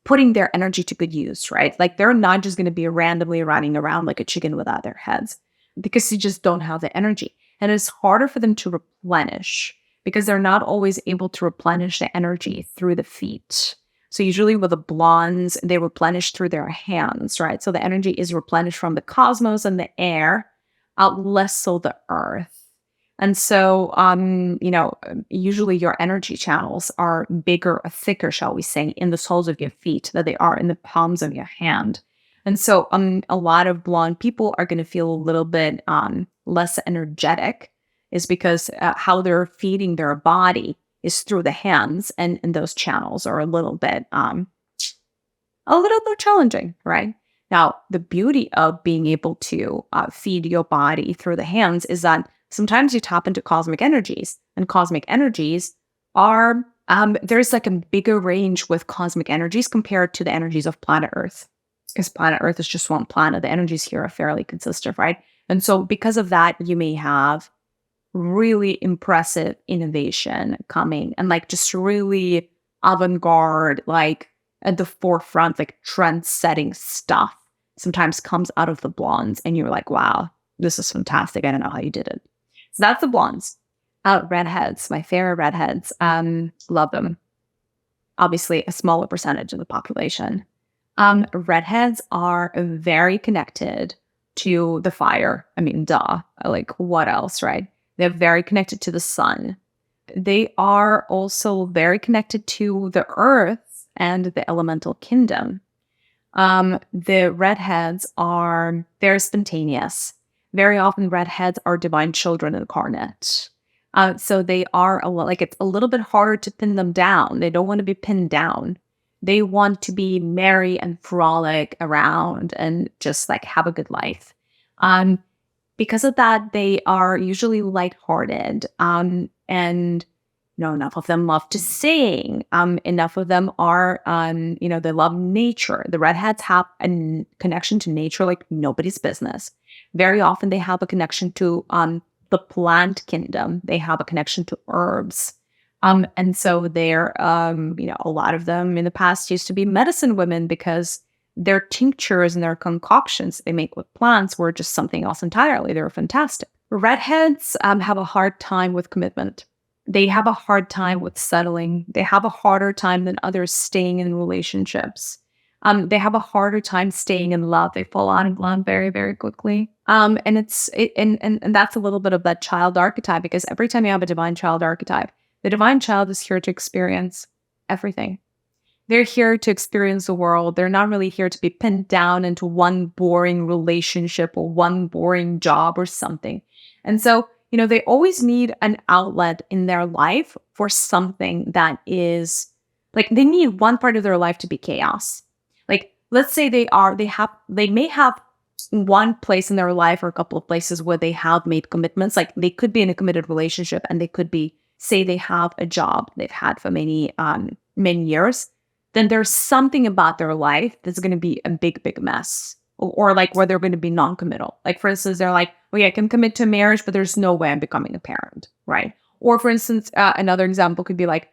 putting their energy to good use, right? Like they're not just going to be randomly running around like a chicken without their heads, because they just don't have the energy. And it's harder for them to replenish because they're not always able to replenish the energy through the feet. So usually with the blondes, they replenish through their hands, right? So the energy is replenished from the cosmos and the air, less so the earth. And so, usually your energy channels are bigger or thicker, shall we say, in the soles of your feet than they are in the palms of your hand. And so a lot of blonde people are going to feel a little bit less energetic, is because how they're feeding their body is through the hands, and those channels are a little bit challenging, right? Now, the beauty of being able to feed your body through the hands is that sometimes you tap into cosmic energies, and cosmic energies are, there's like a bigger range with cosmic energies compared to the energies of planet Earth. Because planet Earth is just one planet. The energies here are fairly consistent, right? And so because of that, you may have really impressive innovation coming, and like just really avant-garde, like at the forefront, like trend-setting stuff sometimes comes out of the blondes, and you're like, wow, this is fantastic. I don't know how you did it. So that's the blondes. Redheads, my favorite redheads. Love them. Obviously, a smaller percentage of the population. Redheads are very connected to the fire. I mean, duh. Like, what else, right? They're very connected to the sun. They are also very connected to the earth and the elemental kingdom. The redheads are very spontaneous. Very often, redheads are divine children incarnate. So they are it's a little bit harder to pin them down. They don't want to be pinned down. They want to be merry and frolic around and just like have a good life. Because of that, they are usually lighthearted. And enough of them love to sing. Enough of them are, they love nature. The redheads have a connection to nature like nobody's business. Very often, they have a connection to the plant kingdom. They have a connection to herbs. And so they're, a lot of them in the past used to be medicine women because their tinctures and their concoctions they make with plants were just something else entirely. They were fantastic. Redheads have a hard time with commitment. They have a hard time with settling. They have a harder time than others staying in relationships. They have a harder time staying in love. They fall out of love very, very quickly. And that's a little bit of that child archetype, because every time you have a divine child archetype, the divine child is here to experience everything. They're here to experience the world. They're not really here to be pinned down into one boring relationship or one boring job or something. And so, they always need an outlet in their life for something that is like, they need one part of their life to be chaos. Like, let's say they may have one place in their life or a couple of places where they have made commitments. Like, they could be in a committed relationship, and they could be, say they have a job they've had for many years. Then there's something about their life that's going to be a big, big mess. Or like where they're going to be non-committal. Like, for instance, they're like, well, yeah, I can commit to marriage, but there's no way I'm becoming a parent, right? Or for instance, another example could be like,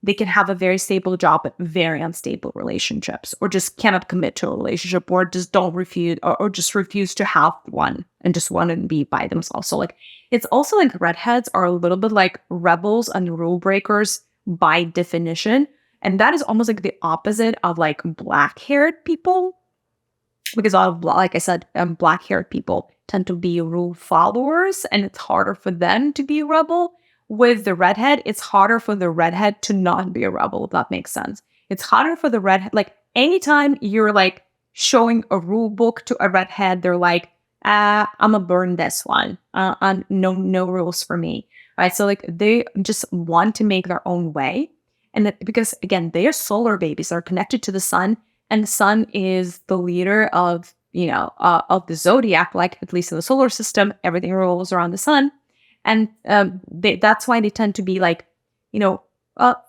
they can have a very stable job, but very unstable relationships, or just cannot commit to a relationship, or just don't refuse, or just refuse to have one and just want to be by themselves. So like, it's also like redheads are a little bit like rebels and rule breakers by definition. And that is almost like the opposite of like black-haired people. Because like I said, black-haired people tend to be rule followers, and it's harder for them to be a rebel. With the redhead, it's harder for the redhead to not be a rebel, if that makes sense. It's harder for the redhead. Like, anytime you're like showing a rule book to a redhead, they're like, I'm gonna burn this one. No rules for me, right? So like, they just want to make their own way. And because again, they are solar babies, they're connected to the sun. And the sun is the leader of, of the zodiac, like at least in the solar system, everything revolves around the sun. And that's why they tend to be like,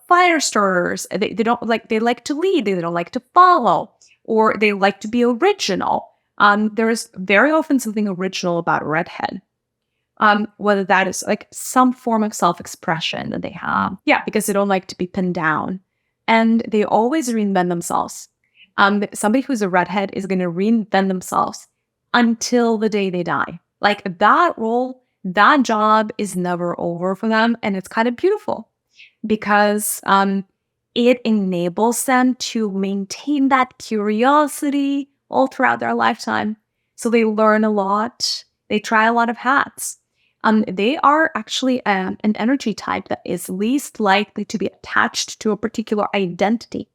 fire starters. They don't like, they like to lead, they don't like to follow, or they like to be original. There's very often something original about a redhead. Whether that is like some form of self-expression that they have. Yeah, because they don't like to be pinned down. And they always reinvent themselves. Somebody who's a redhead is going to reinvent themselves until the day they die. Like, that role, that job is never over for them. And it's kind of beautiful because it enables them to maintain that curiosity all throughout their lifetime. So they learn a lot. They try a lot of hats. They are actually an energy type that is least likely to be attached to a particular identity.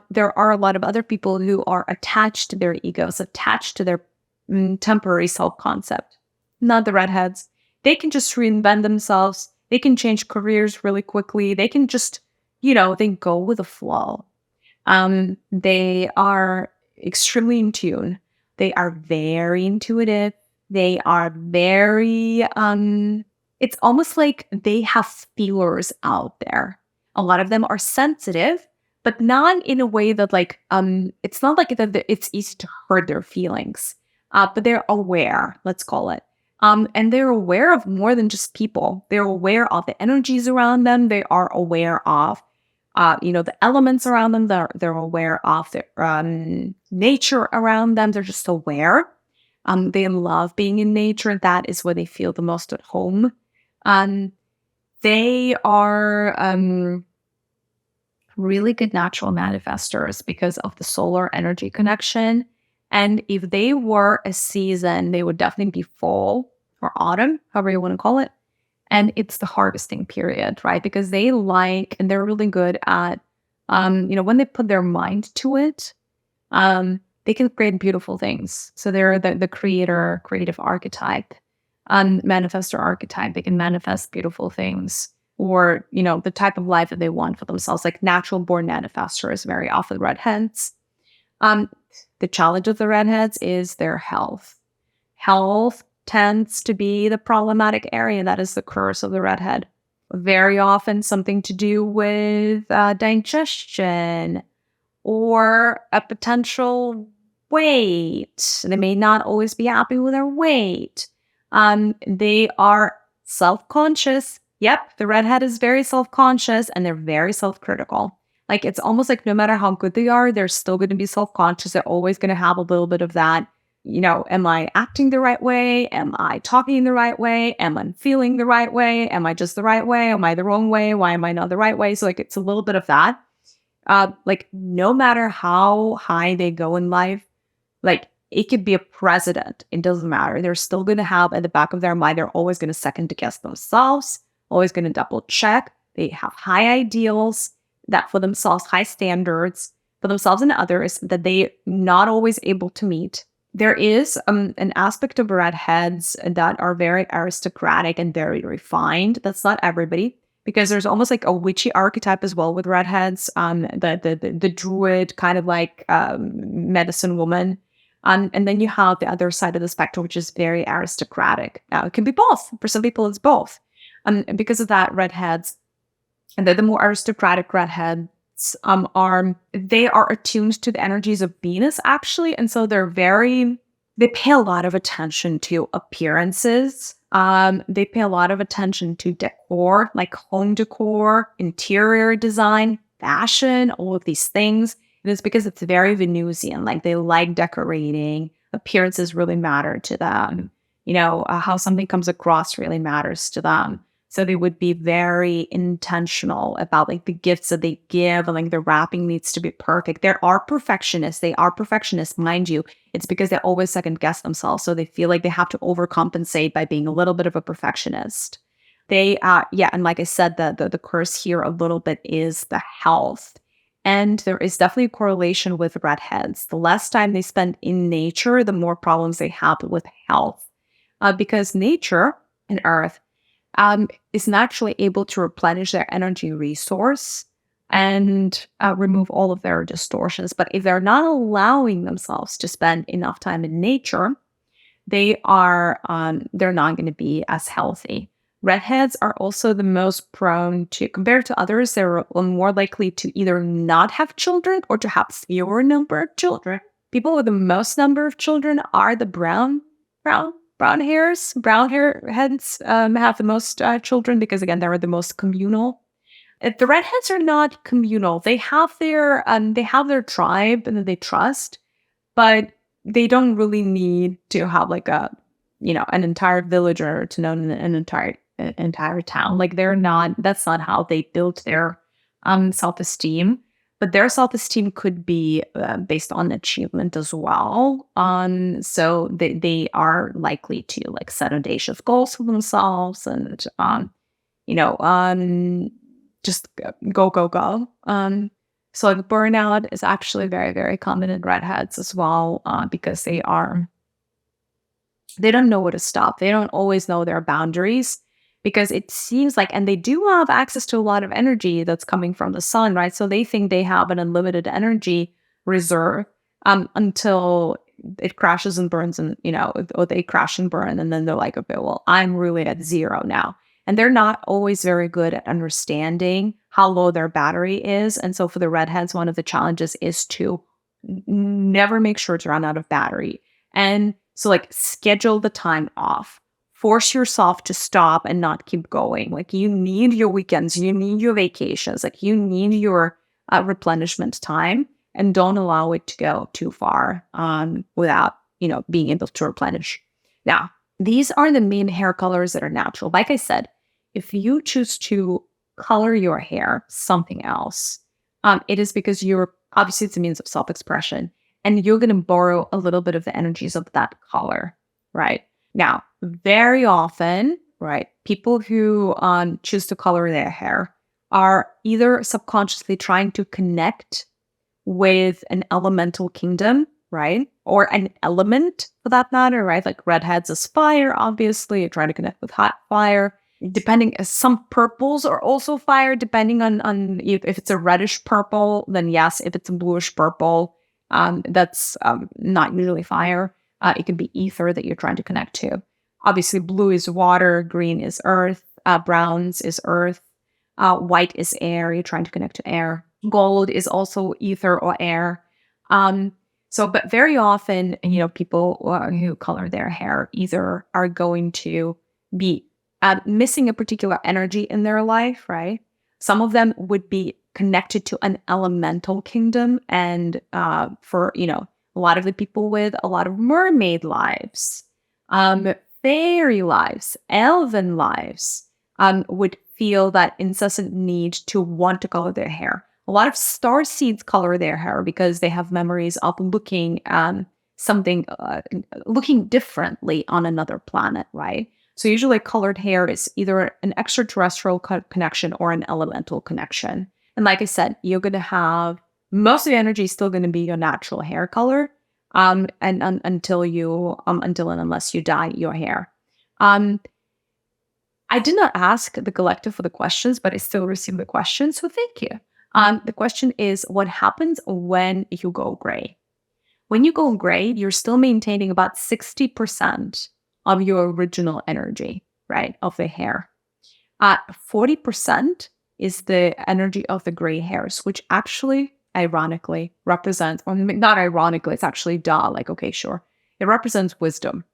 There are a lot of other people who are attached to their egos, attached to their temporary self-concept. Not the redheads. They can just reinvent themselves. They can change careers really quickly. They can just, they go with the flow. They are extremely in tune. They are very intuitive. They are very, it's almost like they have feelers out there. A lot of them are sensitive, but not in a way that like, it's not like that it's easy to hurt their feelings, but they're aware, let's call it. And they're aware of more than just people. They're aware of the energies around them. They are aware of, the elements around them. They're aware of the nature around them. They're just aware. They love being in nature. That is where they feel the most at home. They are really good natural manifestors because of the solar energy connection. And if they were a season, they would definitely be fall or autumn, however you want to call it. And it's the harvesting period, right? Because they like, and they're really good at, when they put their mind to it, they can create beautiful things. So they're the creative archetype, manifestor archetype. They can manifest beautiful things, or, the type of life that they want for themselves, like natural born manifestors, very often redheads. The challenge of the redheads is their health. Health tends to be the problematic area. That is the curse of the redhead. Very often something to do with digestion or a potential weight. They may not always be happy with their weight. They are self-conscious. Yep, the redhead is very self-conscious, and they're very self-critical. Like it's almost like no matter how good they are, they're still going to be self-conscious. They're always going to have a little bit of that, am I acting the right way? Am I talking the right way? Am I feeling the right way? Am I just the right way? Am I the wrong way? Why am I not the right way? So like it's a little bit of that. Like no matter how high they go in life, like it could be a president. It doesn't matter. They're still going to have at the back of their mind, they're always going to second guess themselves, always going to double check. They have high ideals that for themselves, high standards for themselves and others that they not always able to meet. There is an aspect of redheads that are very aristocratic and very refined. That's not everybody because there's almost like a witchy archetype as well with redheads. The druid kind of like medicine woman. And then you have the other side of the spectrum, which is very aristocratic. Now, it can be both. For some people, it's both. And because of that, redheads, and they're the more aristocratic redheads, they are attuned to the energies of Venus, actually. And so they pay a lot of attention to appearances. They pay a lot of attention to decor, like home decor, interior design, fashion, all of these things. And it's because it's very Venusian. Like they like decorating. Appearances really matter to them. How something comes across really matters to them. So they would be very intentional about like the gifts that they give and like the wrapping needs to be perfect. There are perfectionists. They are perfectionists, mind you. It's because they always second guess themselves. So they feel like they have to overcompensate by being a little bit of a perfectionist. And like I said, the curse here a little bit is the health. And there is definitely a correlation with redheads. The less time they spend in nature, the more problems they have with health. Because nature and earth is naturally able to replenish their energy resource and remove all of their distortions. But if they're not allowing themselves to spend enough time in nature, they're not going to be as healthy. Redheads are also the most prone to, compared to others, they're more likely to either not have children or to have fewer number of children. People with the most number of children are the brown hairs. Brown hair heads have the most children because, again, they're the most communal. The redheads are not communal. They have their tribe and that they trust, but they don't really need to have like an entire village or to know an entire town. Like that's not how they build their self-esteem. But their self-esteem could be based on achievement as well. So they are likely to like set audacious goals for themselves and just go. So like burnout is actually very, very common in redheads as well, because they don't know where to stop. They don't always know their boundaries because it seems like, and they do have access to a lot of energy that's coming from the sun, right? So they think they have an unlimited energy reserve until it crashes and burns and, or they crash and burn. And then they're like, okay, well, I'm really at zero now. And they're not always very good at understanding how low their battery is. And so for the redheads, one of the challenges is to never make sure to run out of battery. And so like schedule the time off. Force yourself to stop and not keep going. Like you need your weekends, you need your vacations, like you need your replenishment time, and don't allow it to go too far without, being able to replenish. Now, these are the main hair colors that are natural. Like I said, if you choose to color your hair something else, it is because obviously it's a means of self-expression, and you're going to borrow a little bit of the energies of that color, right? Now, very often, right, people who choose to color their hair are either subconsciously trying to connect with an elemental kingdom, right? Or an element for that matter, right? Like redheads is fire, obviously. You're trying to connect with hot fire. Some purples are also fire, depending on if it's a reddish purple, then yes. If it's a bluish purple, that's not usually fire. It can be ether that you're trying to connect to. Obviously, blue is water, green is earth, browns is earth, white is air. You're trying to connect to air. Gold is also ether or air. But very often, people who color their hair either are going to be missing a particular energy in their life, right? Some of them would be connected to an elemental kingdom. And for, a lot of the people with a lot of mermaid lives, fairy lives, elven lives, would feel that incessant need to want to color their hair. A lot of star seeds color their hair because they have memories of looking something looking differently on another planet, right? So usually colored hair is either an extraterrestrial connection or an elemental connection. And like I said, you're going to have most of the energy is still going to be your natural hair color, until and unless you dye your hair. I did not ask the collective for the questions, but I still received the question, so thank you. The question is, what happens when you go gray? When you go gray, you're still maintaining about 60% of your original energy, right, of the hair. 40% is the energy of the gray hairs, which actually, ironically, represents, or not ironically, it's actually like, okay, sure. It represents wisdom.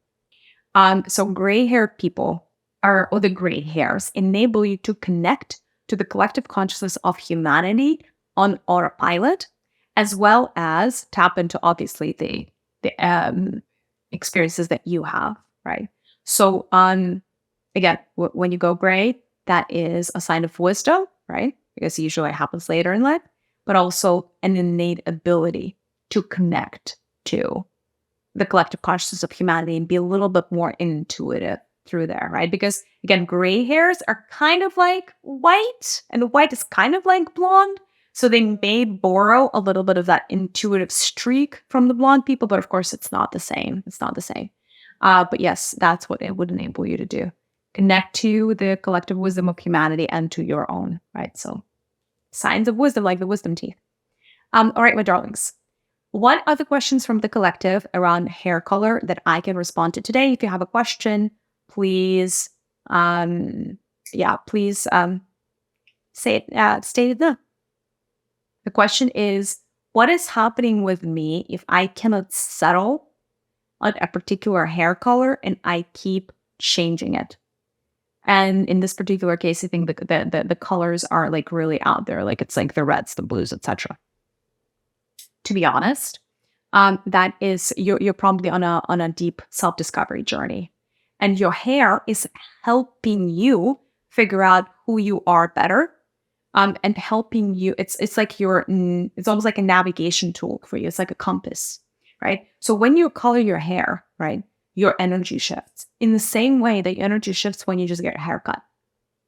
So gray-haired people or the gray hairs enable you to connect to the collective consciousness of humanity on autopilot, as well as tap into obviously the experiences that you have, right? So again, when you go gray, that is a sign of wisdom, right? Because usually it happens later in life, but also an innate ability to connect to the collective consciousness of humanity and be a little bit more intuitive through there, right? Because again, gray hairs are kind of like white, and white is kind of like blonde. So they may borrow a little bit of that intuitive streak from the blonde people, but of course it's not the same. It's not the same. But yes, that's what it would enable you to do. Connect to the collective wisdom of humanity and to your own, right? So signs of wisdom, like the wisdom teeth. All right, my darlings. What are the questions from the collective around hair color that I can respond to today? If you have a question, please, please state it there. The question is, what is happening with me if I cannot settle on a particular hair color and I keep changing it? And in this particular case, I think the colors are like really out there. Like it's like the reds, the blues, etc. To be honest, that is you're probably on a deep self-discovery journey, and your hair is helping you figure out who you are better, and helping you. It's like it's almost like a navigation tool for you. It's like a compass, right? So when you color your hair, right, your energy shifts in the same way that your energy shifts when you just get a haircut.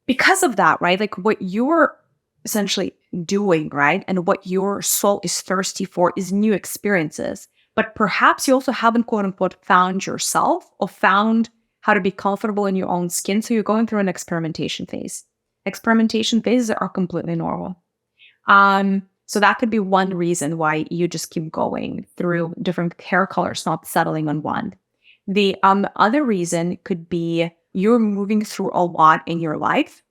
Because of that, right? Like what you're essentially doing, right? And what your soul is thirsty for is new experiences. But perhaps you also haven't, quote unquote, found yourself or found how to be comfortable in your own skin. So you're going through an experimentation phase. Experimentation phases are completely normal. So that could be one reason why you just keep going through different hair colors, not settling on one. The other reason could be you're moving through a lot in your life.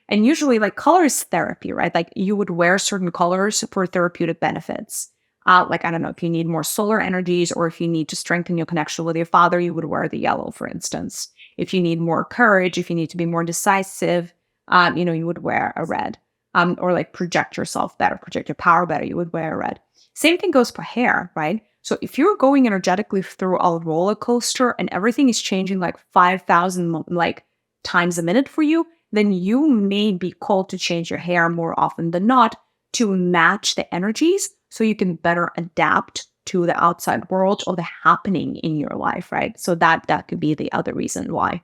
And usually like color is therapy, right? Like you would wear certain colors for therapeutic benefits. Like, I don't know, if you need more solar energies or if you need to strengthen your connection with your father, you would wear the yellow, for instance. If you need more courage, if you need to be more decisive, you would wear a red. Or like project yourself better, project your power better, you would wear a red. Same thing goes for hair, right? So if you're going energetically through a roller coaster and everything is changing like 5,000 like times a minute for you, then you may be called to change your hair more often than not to match the energies so you can better adapt to the outside world or the happening in your life, right? So that could be the other reason why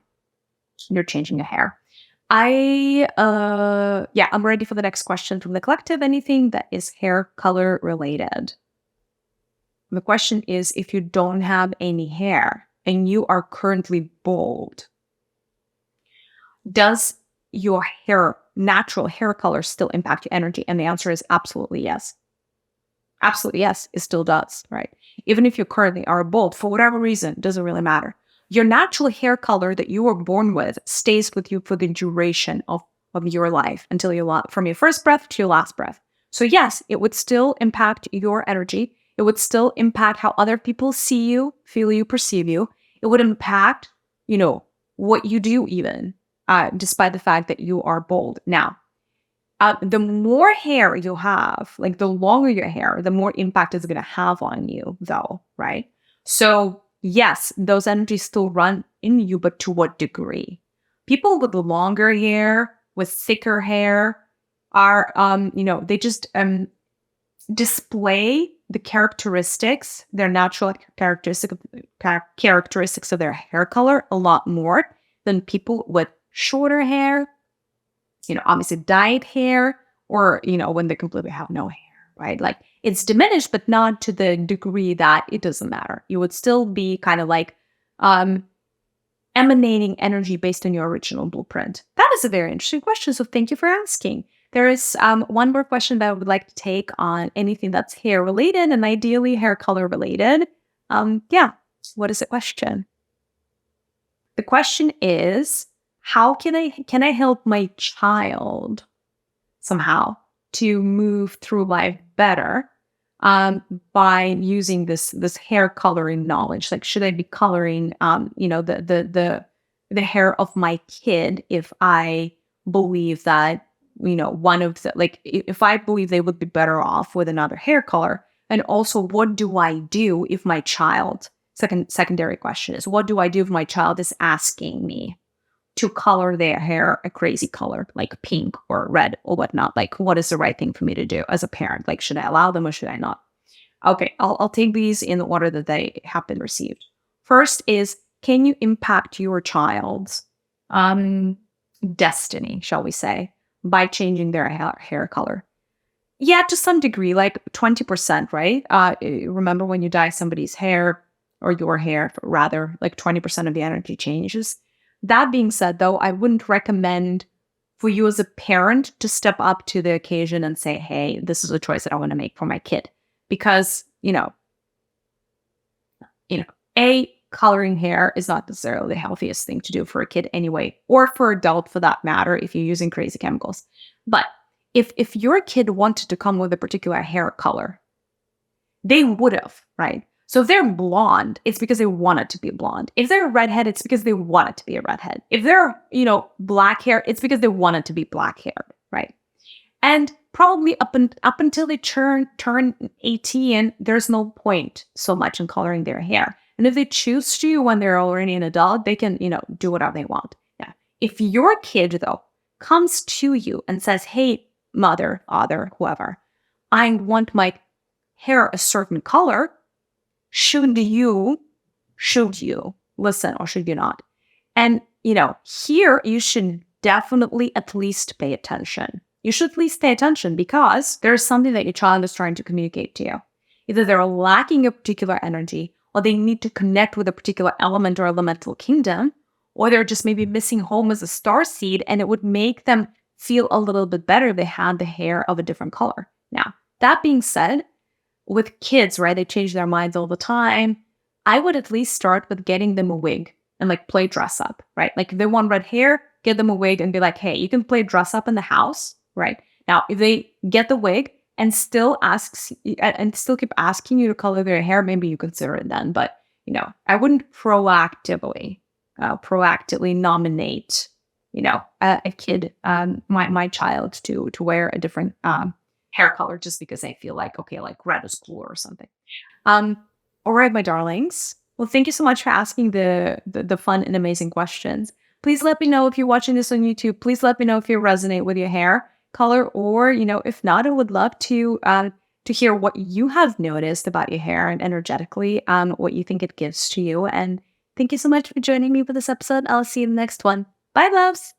you're changing your hair. I'm ready for the next question from the collective. Anything that is hair color related. The question is, if you don't have any hair and you are currently bald, does your natural hair color still impact your energy? And the answer is absolutely yes. Absolutely yes, it still does, right? Even if you currently are bald, for whatever reason, it doesn't really matter. Your natural hair color that you were born with stays with you for the duration of your life from your first breath to your last breath. So yes, it would still impact your energy. It would still impact how other people see you, feel you, perceive you. It would impact, what you do even, despite the fact that you are bald. Now, The more hair you have, like the longer your hair, the more impact it's going to have on you, though, right? So, yes, those energies still run in you, but to what degree? People with longer hair, with thicker hair, are, they just display the characteristics, their natural characteristics of their hair color a lot more than people with shorter hair, obviously dyed hair, or, when they completely have no hair, right? Like it's diminished, but not to the degree that it doesn't matter. You would still be kind of like um, emanating energy based on your original blueprint. That is a very interesting question. So thank you for asking. There is one more question that I would like to take on anything that's hair related and ideally hair color related. Yeah, what is the question? The question is, how can I help my child somehow to move through life better by using this hair coloring knowledge? Like, should I be coloring the hair of my kid if I believe that one of the, like, if I believe they would be better off with another hair color? And also, what do I do if my child, secondary question is, what do I do if my child is asking me to color their hair a crazy color, like pink or red or whatnot? Like, what is the right thing for me to do as a parent? Like, should I allow them or should I not? Okay, I'll take these in the order that they have been received. First is, can you impact your child's destiny, shall we say, by changing their hair color? Yeah, to some degree, like 20%, right? Remember when you dye somebody's hair, or your hair rather, like 20% of the energy changes. That being said, though, I wouldn't recommend for you as a parent to step up to the occasion and say, hey, this is a choice that I want to make for my kid. Because, coloring hair is not necessarily the healthiest thing to do for a kid anyway, or for adult for that matter, if you're using crazy chemicals. But if your kid wanted to come with a particular hair color, they would have, right? So if they're blonde, it's because they want it to be blonde. If they're redhead, it's because they want it to be a redhead. If they're, black hair, it's because they want it to be black hair, right? And probably up until they turn 18, there's no point so much in coloring their hair. And if they choose to when they're already an adult, they can, do whatever they want. Yeah. If your kid, though, comes to you and says, hey, mother, father, whoever, I want my hair a certain color, should you listen or should you not? And, here you should definitely at least pay attention. You should at least pay attention because there's something that your child is trying to communicate to you. Either they're lacking a particular energy, or they need to connect with a particular element or elemental kingdom, or they're just maybe missing home as a star seed, and it would make them feel a little bit better if they had the hair of a different color. Now, that being said, with kids, right, they change their minds all the time. I would at least start with getting them a wig and like play dress up, right? Like if they want red hair, get them a wig and be like, hey, you can play dress up in the house, right? Now, if they get the wig and still keep asking you to color their hair, maybe you consider it then. But, I wouldn't proactively nominate, a kid, my child to wear a different hair color just because I feel like, okay, like red is cooler or something. All right, my darlings. Well, thank you so much for asking the fun and amazing questions. Please let me know if you're watching this on YouTube. Please let me know if you resonate with your hair color, or, if not, I would love to hear what you have noticed about your hair and energetically, what you think it gives to you. And thank you so much for joining me for this episode. I'll see you in the next one. Bye, loves.